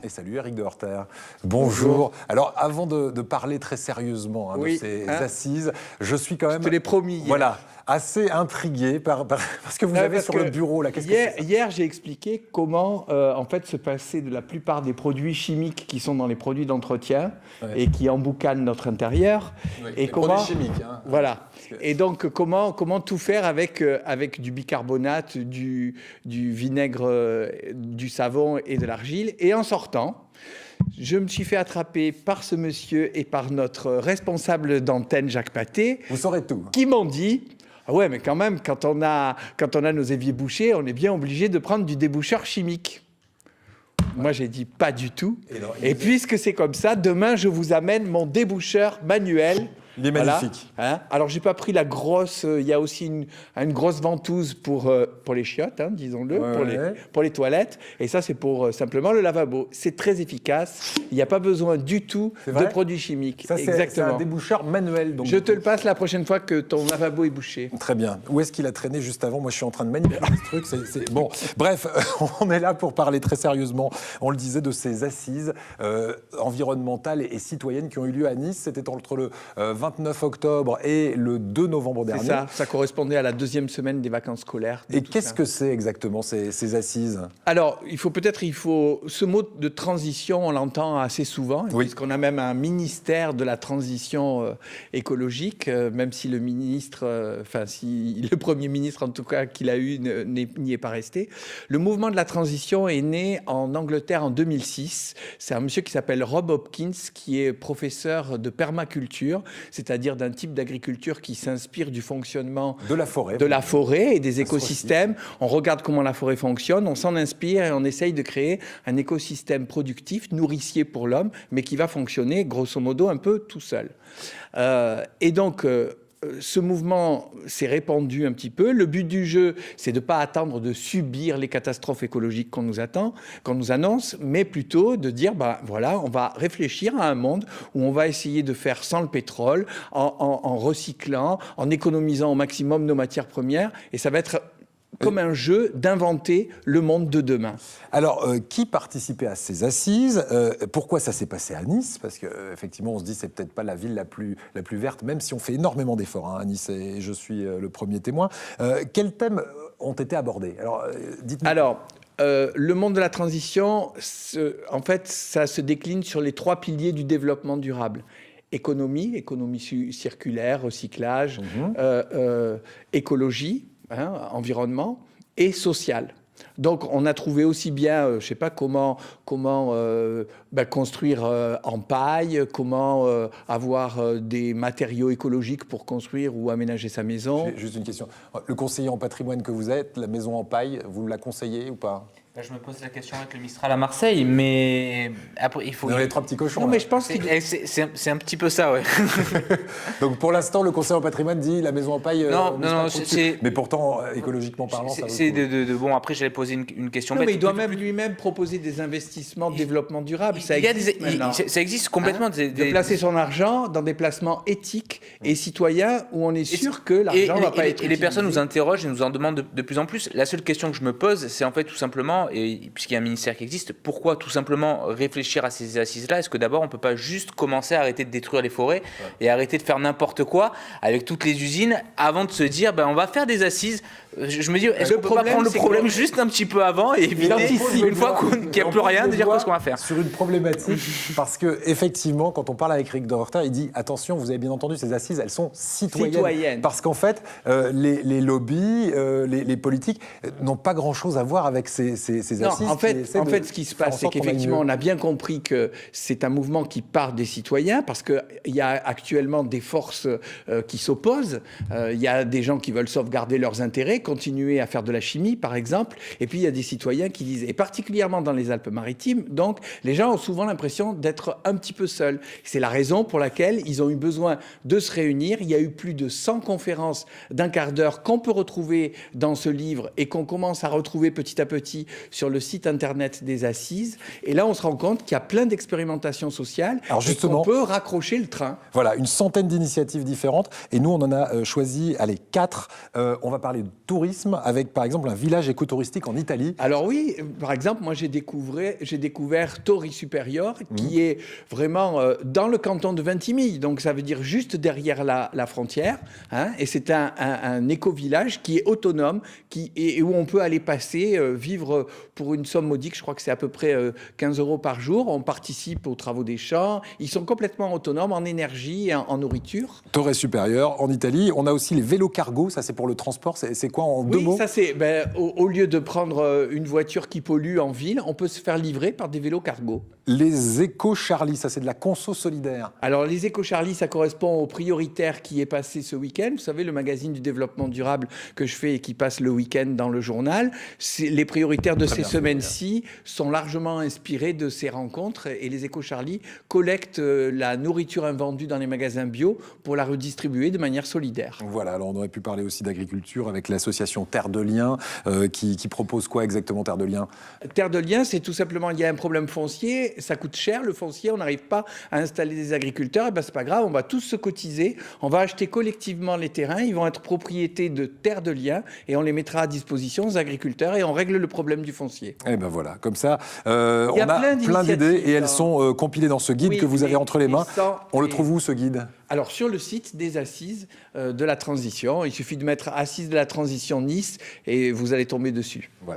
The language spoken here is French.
Et salut Éric de Horter. Bonjour. Alors avant de parler très sérieusement de ces assises, je suis quand même... Je te l'ai promis. Voilà, assez intrigué par ce que vous avez sur le bureau. Là. Hier, j'ai expliqué comment en fait se passer de la plupart des produits chimiques qui sont dans les produits d'entretien et qui emboucanent notre intérieur. Et comment... produits chimiques. Voilà. Et donc comment tout faire avec du bicarbonate, du vinaigre, du savon et de l'argile. Et en sortant, je me suis fait attraper par ce monsieur et par notre responsable d'antenne, Jacques Pathé. Vous saurez tout. Qui m'ont dit... Ah ouais, mais quand même, quand on a nos éviers bouchés, on est bien obligé de prendre du déboucheur chimique. Moi, j'ai dit pas du tout. Et puisque c'est comme ça, demain, je vous amène mon déboucheur manuel. Il est magnifique. Voilà. Alors, j'ai pas pris la grosse... Il y a aussi une grosse ventouse pour les chiottes, disons-le, pour les toilettes. Et ça, c'est pour simplement le lavabo. C'est très efficace. Il n'y a pas besoin du tout de produits chimiques. Ça, c'est un déboucheur manuel. Donc, je te le passe la prochaine fois que ton lavabo est bouché. Très bien. Où est-ce qu'il a traîné juste avant? Moi, je suis en train de manipuler ce truc. Bon, bref, on est là pour parler très sérieusement, on le disait, de ces assises environnementales et citoyennes qui ont eu lieu à Nice. C'était entre le 29 octobre et le 2 novembre dernier. C'est ça correspondait à la deuxième semaine des vacances scolaires. Et qu'est-ce que c'est exactement ces assises? Alors, il faut ce mot de transition, on l'entend assez souvent, puisqu'on a même un ministère de la transition écologique, même si le ministre, si le Premier ministre en tout cas qu'il a eu n'y est pas resté. Le mouvement de la transition est né en Angleterre en 2006. C'est un monsieur qui s'appelle Rob Hopkins, qui est professeur de permaculture, c'est-à-dire d'un type d'agriculture qui s'inspire du fonctionnement de la forêt et des écosystèmes. On regarde comment la forêt fonctionne, on s'en inspire et on essaye de créer un écosystème productif, nourricier pour l'homme, mais qui va fonctionner grosso modo un peu tout seul. Et donc... ce mouvement s'est répandu un petit peu. Le but du jeu, c'est de ne pas attendre de subir les catastrophes écologiques qu'on nous annonce, mais plutôt de dire, voilà, on va réfléchir à un monde où on va essayer de faire sans le pétrole, en recyclant, en économisant au maximum nos matières premières, et ça va être comme un jeu d'inventer le monde de demain. Alors, qui participait à ces assises? Pourquoi ça s'est passé à Nice? Parce qu'effectivement, on se dit c'est peut-être pas la ville la plus verte, même si on fait énormément d'efforts à Nice, et je suis le premier témoin. Quels thèmes ont été abordés? Alors, dites-nous. Alors, le monde de la transition, en fait, ça se décline sur les 3 piliers du développement durable. Économie circulaire, recyclage, écologie, environnement et social. Donc, on a trouvé aussi bien, je ne sais pas comment construire en paille, comment avoir des matériaux écologiques pour construire ou aménager sa maison. Juste une question. Le conseiller en patrimoine que vous êtes, la maison en paille, vous me la conseillez ou pas? Je me pose la question avec le Mistral à Marseille, mais après, il faut... Dans les 3 petits cochons. Non, mais je pense c'est un petit peu ça, ouais. Donc pour l'instant, le conseiller en patrimoine dit la maison en paille... Non, mais pourtant, écologiquement parlant, ça vaut bon, après, j'allais poser une question non, bête. mais il doit même lui-même proposer des investissements de développement durable. Ça existe complètement. De placer son argent dans des placements éthiques et citoyens où on est sûr que l'argent ne va pas être utilisé. Et les personnes nous interrogent et nous en demandent de plus en plus. La seule question que je me pose, c'est en fait tout simplement, et puisqu'il y a un ministère qui existe, pourquoi tout simplement réfléchir à ces assises-là? Est-ce que d'abord on ne peut pas juste commencer à arrêter de détruire les forêts et arrêter de faire n'importe quoi avec toutes les usines avant de se dire on va faire des assises? Je me dis, est-ce qu'on peut pas prendre le problème juste un petit peu avant et éviter une fois qu'il n'y a plus rien de dire ce qu'on va faire? Sur une problématique, parce que effectivement, quand on parle avec Éric de Horter, il dit attention, vous avez bien entendu, ces assises, elles sont citoyennes. Parce qu'en fait, les lobbies, les politiques n'ont pas grand-chose à voir avec ces assises. Non, en fait, ce qui se passe, c'est qu'effectivement, on a bien compris que c'est un mouvement qui part des citoyens, parce qu'il y a actuellement des forces qui s'opposent. Il y a des gens qui veulent sauvegarder leurs intérêts, continuer à faire de la chimie, par exemple. Et puis, il y a des citoyens qui disent, et particulièrement dans les Alpes-Maritimes, donc, les gens ont souvent l'impression d'être un petit peu seuls. C'est la raison pour laquelle ils ont eu besoin de se réunir. Il y a eu plus de 100 conférences d'un quart d'heure qu'on peut retrouver dans ce livre et qu'on commence à retrouver petit à petit sur le site internet des Assises. Et là, on se rend compte qu'il y a plein d'expérimentations sociales. Alors justement, on peut raccrocher le train. Voilà, une centaine d'initiatives différentes. Et nous, on en a choisi, 4. On va parler tourisme avec, par exemple, un village écotouristique en Italie. Alors oui, par exemple, moi j'ai découvert Torri Superiore, qui est vraiment dans le canton de Ventimille, donc ça veut dire juste derrière la frontière, hein, et c'est un éco-village qui est autonome, et où on peut aller passer, vivre pour une somme modique, je crois que c'est à peu près 15 € par jour, on participe aux travaux des champs, ils sont complètement autonomes en énergie et en nourriture. Torre Supérieure, en Italie. On a aussi les vélos cargo, ça c'est pour le transport, c'est quoi en deux mots? Oui, ça c'est, au lieu de prendre une voiture qui pollue en ville, on peut se faire livrer par des vélos cargo. Les éco-Charlie, ça c'est de la conso solidaire. Alors les éco-Charlie, ça correspond au prioritaire qui est passé ce week-end. Vous savez, le magazine du développement durable que je fais et qui passe le week-end dans le journal. Les prioritaires de ces semaines-ci sont largement inspirés de ces rencontres, et les éco-Charlie collectent la nourriture invendue dans les magasins bio pour la redistribuer de manière solidaire. Voilà, alors on aurait pu parler aussi d'agriculture avec l'association Terre de Liens qui propose quoi exactement, Terre de Liens? Terre de Liens, c'est tout simplement, il y a un problème foncier, ça coûte cher le foncier, on n'arrive pas à installer des agriculteurs, et ben c'est pas grave, on va tous se cotiser, on va acheter collectivement les terrains, ils vont être propriété de Terre de Liens et on les mettra à disposition aux agriculteurs et on règle le problème du foncier. Et ben voilà, comme ça, on a plein d'idées et elles sont compilées dans ce guide que vous avez entre les mains. On le trouve où ce guide? Alors sur le site des Assises de la Transition, il suffit de mettre Assises de la Transition Nice et vous allez tomber dessus. Voilà.